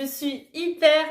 je suis hyper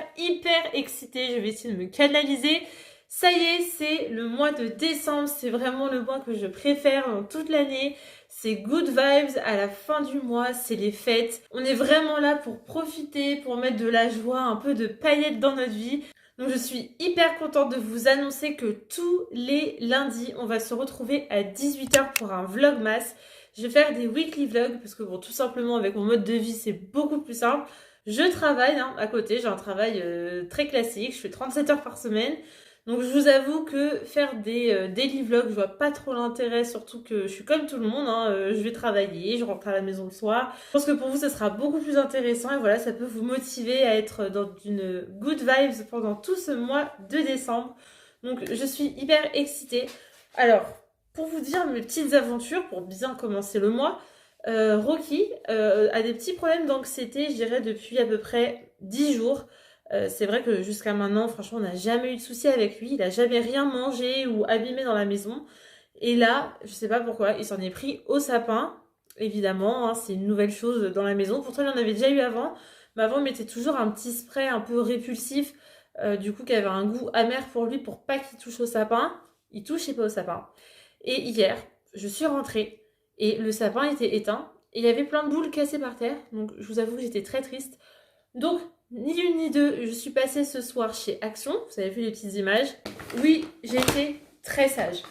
excitée, je vais essayer de me canaliser. Ça y est, c'est le mois de décembre, c'est vraiment le mois que je préfère dans toute l'année. C'est good vibes à la fin du mois, c'est les fêtes. On est vraiment là pour profiter, pour mettre de la joie, un peu de paillettes dans notre vie. Donc je suis hyper contente de vous annoncer que tous les lundis, on va se retrouver à 18h pour un vlogmas. Je vais faire des weekly vlogs parce que bon, tout simplement avec mon mode de vie, c'est beaucoup plus simple. Je travaille à côté, j'ai un travail très classique, je fais 37 heures par semaine. Donc je vous avoue que faire des daily vlogs, je vois pas trop l'intérêt, surtout que je suis comme tout le monde, je vais travailler, je rentre à la maison le soir. Je pense que pour vous, ça sera beaucoup plus intéressant et voilà, ça peut vous motiver à être dans une good vibes pendant tout ce mois de décembre. Donc je suis hyper excitée. Alors, pour vous dire mes petites aventures, pour bien commencer le mois, Rocky a des petits problèmes d'anxiété, je dirais, depuis à peu près 10 jours. C'est vrai que jusqu'à maintenant, franchement, on n'a jamais eu de soucis avec lui. Il n'a jamais rien mangé ou abîmé dans la maison. Et là, je sais pas pourquoi, il s'en est pris au sapin. Évidemment, c'est une nouvelle chose dans la maison. Pourtant, il en avait déjà eu avant. Mais avant, il mettait toujours un petit spray un peu répulsif, du coup, qui avait un goût amer pour lui, pour pas qu'il touche au sapin. Il touchait pas au sapin. Et hier, je suis rentrée et le sapin était éteint. Et il y avait plein de boules cassées par terre. Donc, je vous avoue que j'étais très triste. Donc, ni une ni deux, je suis passée ce soir chez Action. Vous avez vu les petites images. Oui, j'ai été très sage.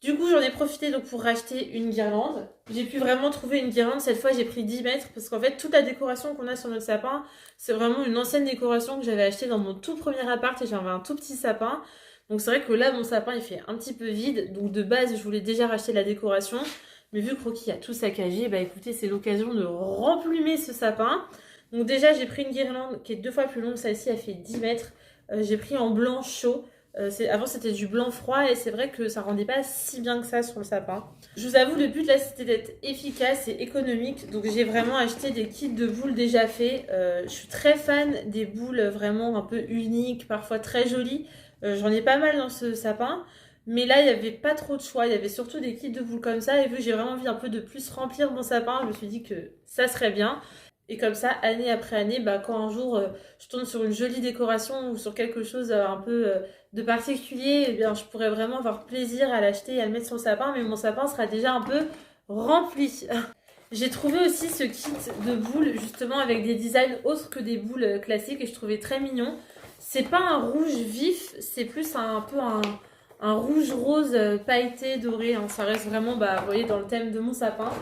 Du coup, j'en ai profité donc pour racheter une guirlande. J'ai pu vraiment trouver une guirlande. Cette fois, j'ai pris 10 mètres parce qu'en fait, toute la décoration qu'on a sur notre sapin, c'est vraiment une ancienne décoration que j'avais achetée dans mon tout premier appart et j'avais un tout petit sapin. Donc c'est vrai que là, mon sapin, il fait un petit peu vide. Donc de base, je voulais déjà racheter la décoration. Mais vu que Rocky a tout saccagé, bah écoutez, c'est l'occasion de remplumer ce sapin. Donc déjà, j'ai pris une guirlande qui est 2 fois plus longue. Celle-ci, elle fait 10 mètres. J'ai pris en blanc chaud. Avant, c'était du blanc froid et c'est vrai que ça rendait pas si bien que ça sur le sapin. Je vous avoue, le but là, c'était d'être efficace et économique. Donc j'ai vraiment acheté des kits de boules déjà faits. Je suis très fan des boules vraiment un peu uniques, parfois très jolies. J'en ai pas mal dans ce sapin. Mais là, il n'y avait pas trop de choix. Il y avait surtout des kits de boules comme ça. Et vu que j'ai vraiment envie un peu de plus remplir mon sapin, je me suis dit que ça serait bien. Et comme ça, année après année, quand un jour je tombe sur une jolie décoration ou sur quelque chose un peu de particulier, eh bien, je pourrais vraiment avoir plaisir à l'acheter et à le mettre sur le sapin. Mais mon sapin sera déjà un peu rempli. J'ai trouvé aussi ce kit de boules justement avec des designs autres que des boules classiques et je trouvais très mignon. C'est pas un rouge vif, c'est plus un peu un rouge rose pailleté doré. Ça reste vraiment, vous voyez, dans le thème de mon sapin.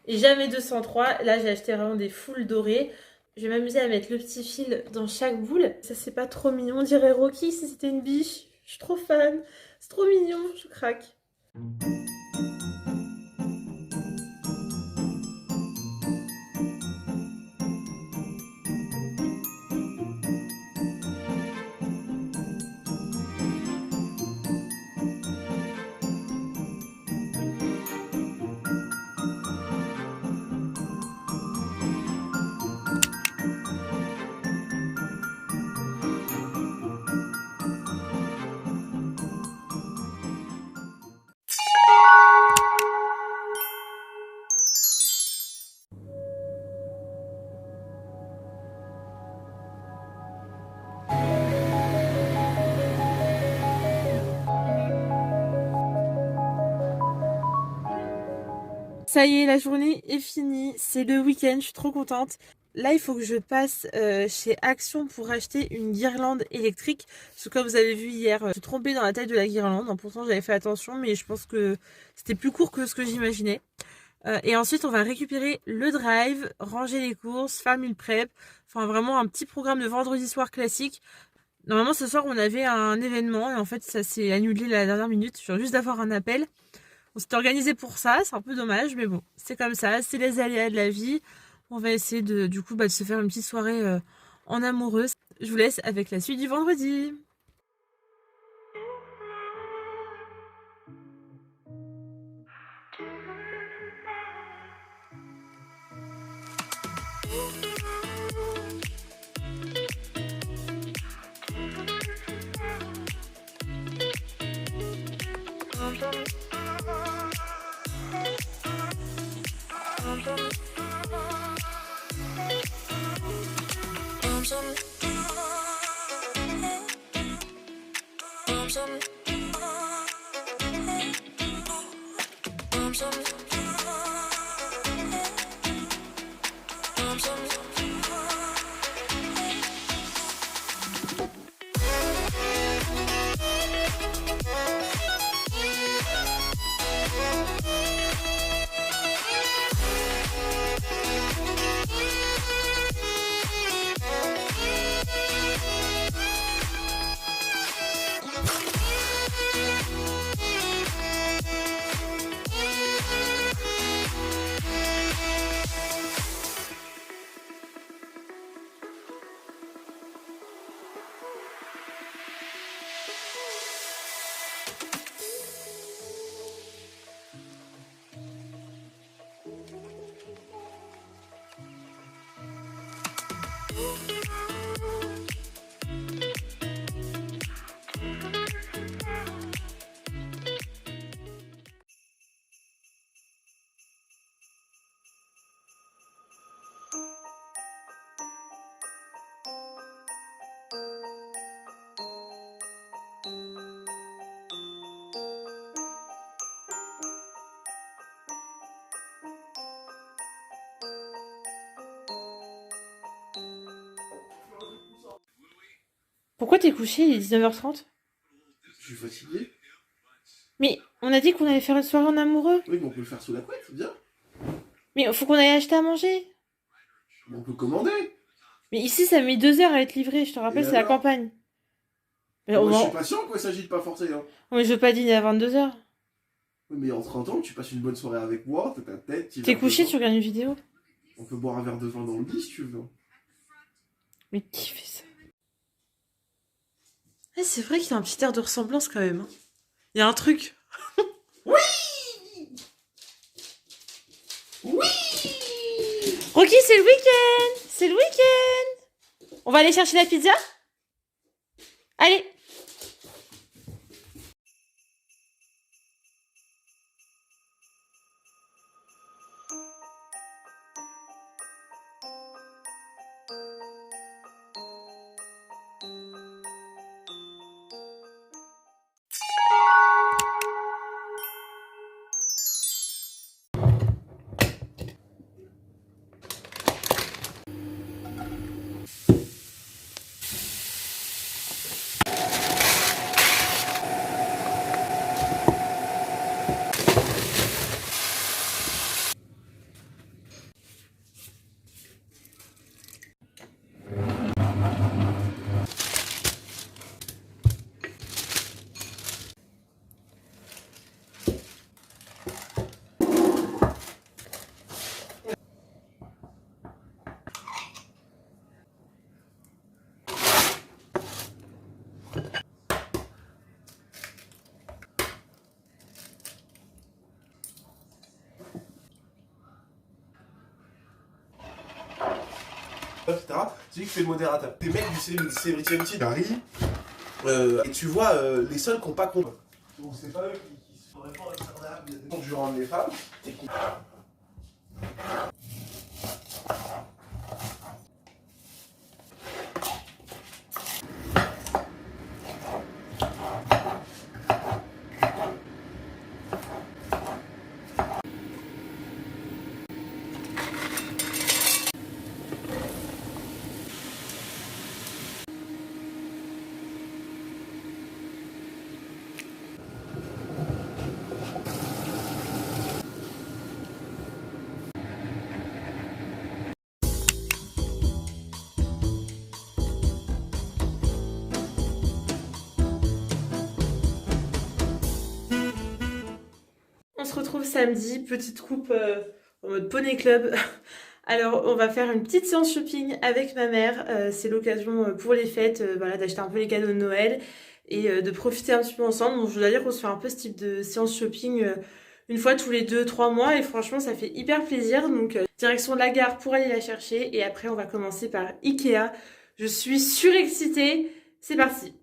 Et jamais 203, là j'ai acheté vraiment des foules dorées. Je vais m'amuser à mettre le petit fil dans chaque boule. Ça c'est pas trop mignon, on dirait Rocky si c'était une biche. Je suis trop fan, c'est trop mignon, je craque. Ça y est, la journée est finie, c'est le week-end, je suis trop contente. Là, il faut que je passe chez Action pour acheter une guirlande électrique. Parce que comme vous avez vu hier, je me suis trompée dans la taille de la guirlande. Pourtant, j'avais fait attention, mais je pense que c'était plus court que ce que j'imaginais. Et ensuite, on va récupérer le drive, ranger les courses, faire meal prep. Enfin, vraiment un petit programme de vendredi soir classique. Normalement, ce soir, on avait un événement et en fait, ça s'est annulé à la dernière minute. Je viens juste d'avoir un appel. On s'est organisé pour ça, c'est un peu dommage, mais bon, c'est comme ça, c'est les aléas de la vie. On va essayer de se faire une petite soirée en amoureux. Je vous laisse avec la suite du vendredi. I'm Pourquoi t'es couché, il est 19h30? Je suis fatigué. Mais on a dit qu'on allait faire une soirée en amoureux. Oui, mais on peut le faire sous la couette, c'est bien. Mais faut qu'on aille acheter à manger. On peut commander. Mais ici, ça met 2 heures à être livré, je te rappelle, c'est la alors campagne. Mais, Moi, je suis patient, quoi, il s'agit de pas forcer. Hein. mais je veux pas dîner à 22h. Oui, mais en 30 ans, tu passes une bonne soirée avec moi, t'as ta tête. T'es couché, tu regardes une vidéo. On peut boire un verre de vin dans le lit si tu veux. Mais qui fait ça? Eh, c'est vrai qu'il y a un petit air de ressemblance quand même. Hein. Il y a un truc. Oui. Oui. Rocky, c'est le week-end. C'est le week-end. On va aller chercher la pizza? Allez. Etc. C'est lui qui fait le modérateur. Les mecs du Celebrity Empty arrivent et tu vois les seuls qui n'ont pas compris. Donc c'est pas eux qui sont vraiment incernables. Il y a des conjurants de les femmes. On se retrouve samedi, petite coupe en mode Poney Club. Alors, on va faire une petite séance shopping avec ma mère. C'est l'occasion pour les fêtes, voilà, d'acheter un peu les cadeaux de Noël et de profiter un petit peu ensemble. Donc, je dois dire qu'on se fait un peu ce type de séance shopping une fois tous les 2-3 mois et franchement, ça fait hyper plaisir. Donc, direction de la gare pour aller la chercher et après, on va commencer par Ikea. Je suis surexcitée. C'est parti.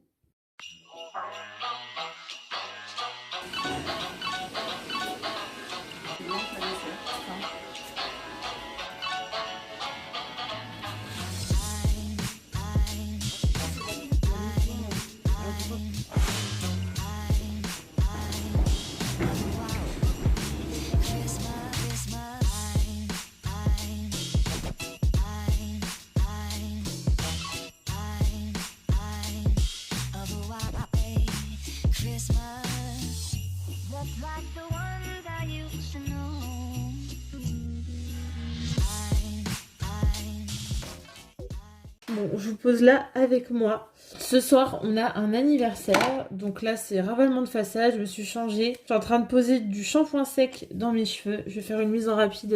Bon, je vous pose là avec moi. Ce soir, on a un anniversaire. Donc là, c'est ravalement de façade. Je me suis changée. Je suis en train de poser du shampoing sec dans mes cheveux. Je vais faire une mise en rapide.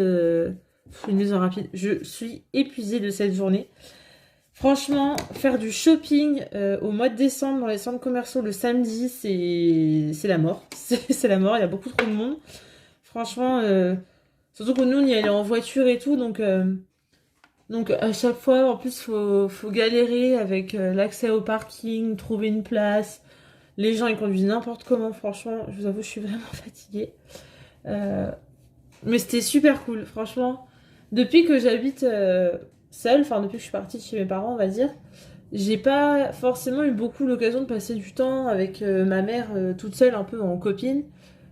Une mise en rapide. Je suis épuisée de cette journée. Franchement, faire du shopping au mois de décembre dans les centres commerciaux le samedi, c'est la mort. C'est la mort. Il y a beaucoup trop de monde. Franchement, surtout que nous, on y allait en voiture et tout. Donc à chaque fois, en plus, faut galérer avec l'accès au parking, trouver une place. Les gens, ils conduisent n'importe comment, franchement. Je vous avoue, je suis vraiment fatiguée. Mais c'était super cool, franchement. Depuis que j'habite seule, enfin depuis que je suis partie de chez mes parents, on va dire, j'ai pas forcément eu beaucoup l'occasion de passer du temps avec ma mère toute seule, un peu en copine.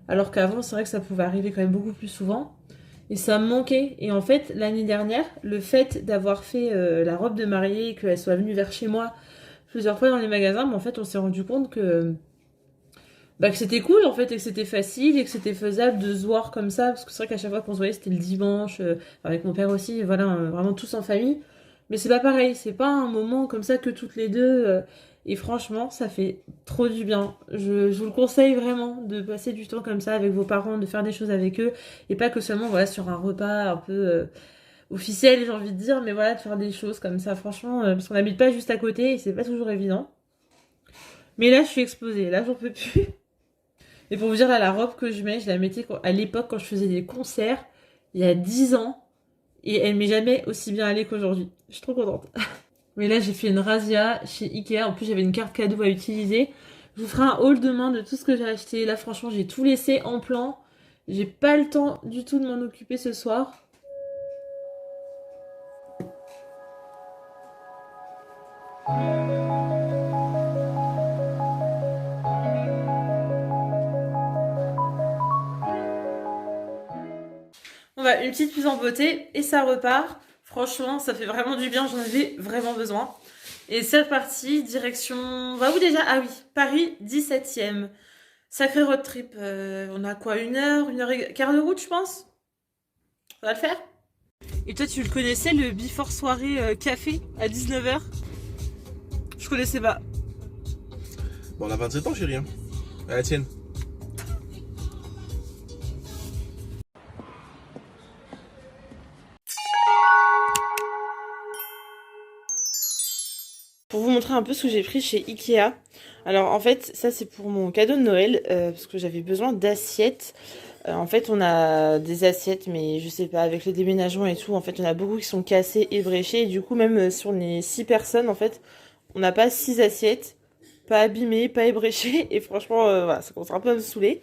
Alors qu'avant, c'est vrai que ça pouvait arriver quand même beaucoup plus souvent. Et ça me manquait. Et en fait, l'année dernière, le fait d'avoir fait la robe de mariée et qu'elle soit venue vers chez moi plusieurs fois dans les magasins, mais en fait, on s'est rendu compte que c'était cool en fait, et que c'était facile et que c'était faisable de se voir comme ça. Parce que c'est vrai qu'à chaque fois qu'on se voyait, c'était le dimanche, avec mon père aussi, voilà, vraiment tous en famille. Mais c'est pas pareil, c'est pas un moment comme ça que toutes les deux. Et franchement, ça fait trop du bien. Je vous le conseille vraiment de passer du temps comme ça avec vos parents, de faire des choses avec eux. Et pas que seulement voilà, sur un repas un peu officiel, j'ai envie de dire, mais voilà, de faire des choses comme ça, franchement. Parce qu'on n'habite pas juste à côté et c'est pas toujours évident. Mais là, je suis exposée, là, j'en peux plus. Et pour vous dire, là, la robe que je mets, je la mettais à l'époque quand je faisais des concerts, il y a 10 ans. Et elle m'est jamais aussi bien allée qu'aujourd'hui. Je suis trop contente. Mais là, j'ai fait une razzia chez Ikea. En plus, j'avais une carte cadeau à utiliser. Je vous ferai un haul demain de tout ce que j'ai acheté. Là, franchement, j'ai tout laissé en plan. J'ai pas le temps du tout de m'en occuper ce soir. On va une petite mise en beauté et ça repart. Franchement, ça fait vraiment du bien. J'en avais vraiment besoin. Et c'est parti, direction... On va où déjà? Ah oui, Paris 17e. Sacré road trip. On a quoi? Une heure et quart de route, je pense? Ça va le faire? Et toi, tu le connaissais, le before soirée café à 19h? Je connaissais pas. Bon, on a 27 ans, chérie. Hein. À la tienne. Pour vous montrer un peu ce que j'ai pris chez Ikea. Alors en fait, ça c'est pour mon cadeau de Noël, parce que j'avais besoin d'assiettes. En fait, on a des assiettes, mais je sais pas, avec le déménagement et tout, en fait, on a beaucoup qui sont cassées, ébréchées. Et du coup, même sur les 6 personnes, en fait, on n'a pas 6 assiettes, pas abîmées, pas ébréchées. Et franchement, voilà, ça commence un peu à me saouler.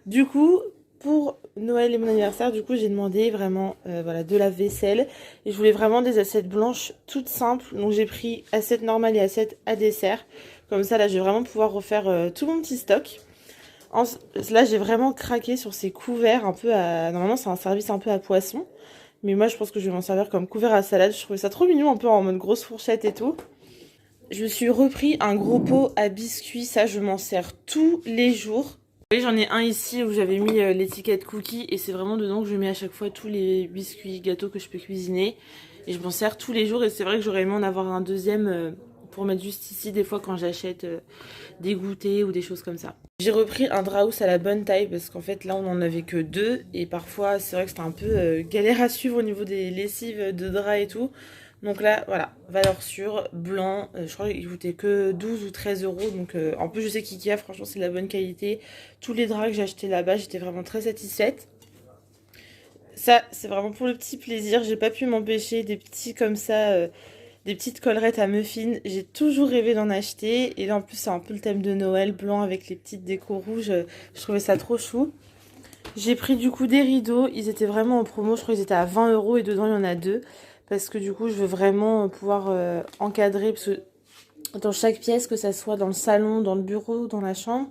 Du coup, pour Noël et mon anniversaire, du coup, j'ai demandé vraiment voilà, de la vaisselle. Et je voulais vraiment des assiettes blanches toutes simples. Donc j'ai pris assiette normale et assiette à dessert. Comme ça, là, je vais vraiment pouvoir refaire tout mon petit stock. Là, j'ai vraiment craqué sur ces couverts un peu à... Normalement, c'est un service un peu à poisson. Mais moi, je pense que je vais m'en servir comme couvert à salade. Je trouvais ça trop mignon, un peu en mode grosse fourchette et tout. Je me suis repris un gros pot à biscuits. Ça, je m'en sers tous les jours. Vous voyez, j'en ai un ici où j'avais mis l'étiquette cookie. Et c'est vraiment dedans que je mets à chaque fois tous les biscuits, gâteaux que je peux cuisiner. Et je m'en sers tous les jours. Et c'est vrai que j'aurais aimé en avoir un deuxième... pour mettre juste ici des fois quand j'achète des goûters ou des choses comme ça. J'ai repris un Draus à la bonne taille parce qu'en fait là on en avait que 2 et parfois c'est vrai que c'était un peu galère à suivre au niveau des lessives de drap et tout. Donc là voilà, valeur sûre, blanc, je crois qu'il coûtait que 12 ou 13 euros. Donc en plus je sais qu'IKEA franchement c'est de la bonne qualité. Tous les draps que j'ai achetés là-bas j'étais vraiment très satisfaite. Ça c'est vraiment pour le petit plaisir, j'ai pas pu m'empêcher des petits comme ça... des petites collerettes à muffins, j'ai toujours rêvé d'en acheter. Et là en plus c'est un peu le thème de Noël, blanc avec les petites décos rouges, je trouvais ça trop chou. J'ai pris du coup des rideaux, ils étaient vraiment en promo, je crois qu'ils étaient à 20 euros et dedans il y en a 2. Parce que du coup je veux vraiment pouvoir encadrer, parce que dans chaque pièce, que ça soit dans le salon, dans le bureau, dans la chambre,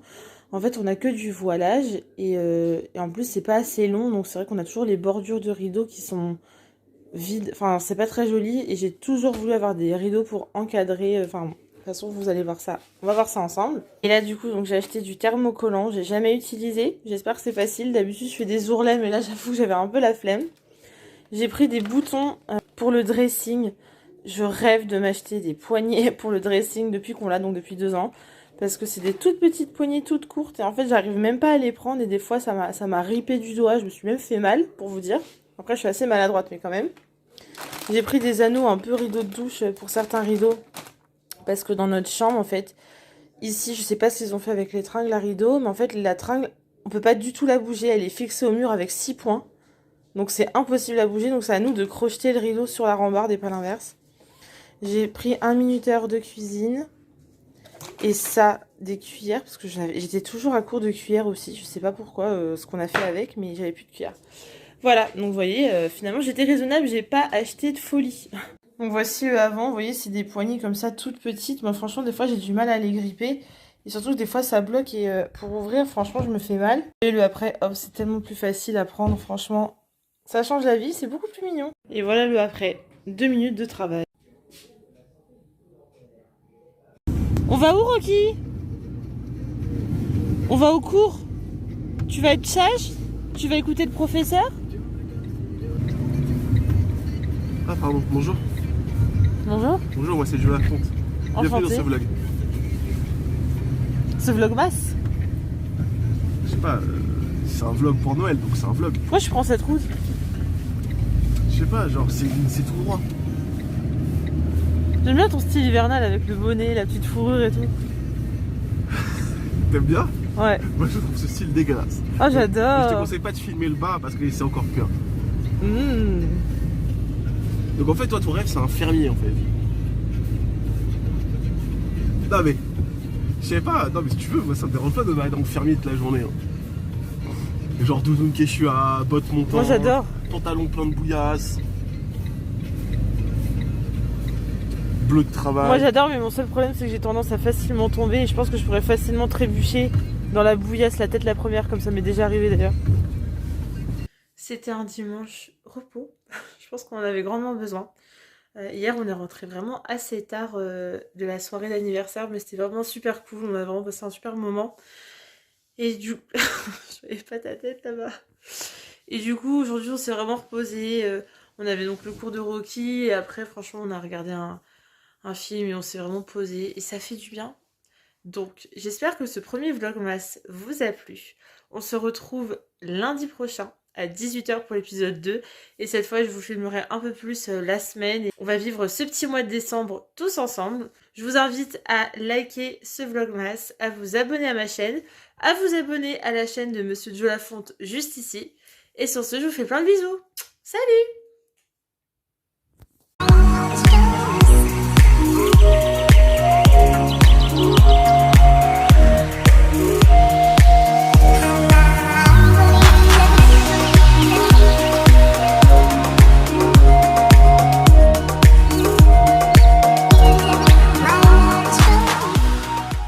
en fait on a que du voilage et en plus c'est pas assez long, donc c'est vrai qu'on a toujours les bordures de rideaux qui sont... vide, enfin c'est pas très joli et j'ai toujours voulu avoir des rideaux pour encadrer, enfin façon, vous allez voir ça. On va voir ça ensemble. Et là, du coup, donc j'ai acheté du thermocollant. J'ai jamais utilisé. J'espère que c'est facile. D'habitude, je fais des ourlets, mais là, j'avoue que j'avais un peu la flemme. J'ai pris des boutons pour le dressing. Je rêve de m'acheter des poignées pour le dressing depuis qu'on l'a, donc depuis 2 ans. Parce que c'est des toutes petites poignées, toutes courtes. Et en fait, j'arrive même pas à les prendre. Et des fois, ça m'a ripé du doigt. Je me suis même fait mal, pour vous dire. Après, je suis assez maladroite, mais quand même. J'ai pris des anneaux un peu rideaux de douche pour certains rideaux. Parce que dans notre chambre, en fait, ici, je sais pas ce qu'ils ont fait avec les tringles à rideaux. Mais en fait, la tringle, on peut pas du tout la bouger. Elle est fixée au mur avec 6 points. Donc, c'est impossible à bouger. Donc, c'est à nous de crocheter le rideau sur la rambarde et pas l'inverse. J'ai pris un minuteur de cuisine. Et ça, des cuillères, parce que j'étais toujours à court de cuillères aussi. Je sais pas pourquoi, ce qu'on a fait avec, mais j'avais plus de cuillères. Voilà, donc vous voyez, finalement j'étais raisonnable, j'ai pas acheté de folie. Donc voici le avant, vous voyez, c'est des poignées comme ça, toutes petites. Moi franchement, des fois j'ai du mal à les gripper. Et surtout que des fois ça bloque et pour ouvrir, franchement, je me fais mal. Et le après, hop, c'est tellement plus facile à prendre, franchement. Ça change la vie, c'est beaucoup plus mignon. Et voilà le après, 2 minutes de travail. On va où, Rocky? On va au cours? Tu vas être sage? Tu vas écouter le professeur? Ah pardon, bonjour. Bonjour. Bonjour, moi c'est Joe Lafonte. Bienvenue dans ce vlog. Ce vlogmas? Je sais pas, c'est un vlog pour Noël, donc c'est un vlog. Pourquoi je prends cette route? Je sais pas, genre c'est tout droit. J'aime bien ton style hivernal avec le bonnet, la petite fourrure et tout. T'aimes bien? Ouais. Moi je trouve ce style dégueulasse. Oh j'adore. Je te conseille pas de filmer le bas parce que c'est encore pire. Mmh. Donc en fait toi ton rêve c'est un fermier en fait. Non mais, je sais pas, non mais si tu veux, moi ça me dérange pas de m'arrêter dans le fermier toute la journée. Hein. Genre doudoune Quechua, bottes montantes, Moi j'adore. pantalon plein de bouillasse, bleu de travail. Moi j'adore, mais mon seul problème c'est que j'ai tendance à facilement tomber et je pense que je pourrais facilement trébucher dans la bouillasse, la tête la première, comme ça m'est déjà arrivé d'ailleurs. C'était un dimanche repos. Je pense qu'on en avait grandement besoin. Hier, on est rentré vraiment assez tard de la soirée d'anniversaire, mais c'était vraiment super cool. On a vraiment passé un super moment. Et du coup, je voyais pas ta tête là-bas. Et du coup, aujourd'hui, on s'est vraiment reposé. On avait donc le cours de Rocky et après, franchement, on a regardé un film et on s'est vraiment posé et ça fait du bien. Donc, j'espère que ce premier vlogmas vous a plu. On se retrouve lundi prochain à 18h pour l'épisode 2. Et cette fois, je vous filmerai un peu plus la semaine. Et on va vivre ce petit mois de décembre tous ensemble. Je vous invite à liker ce vlogmas, à vous abonner à ma chaîne, à vous abonner à la chaîne de Monsieur Joe Lafonte juste ici. Et sur ce, je vous fais plein de bisous. Salut!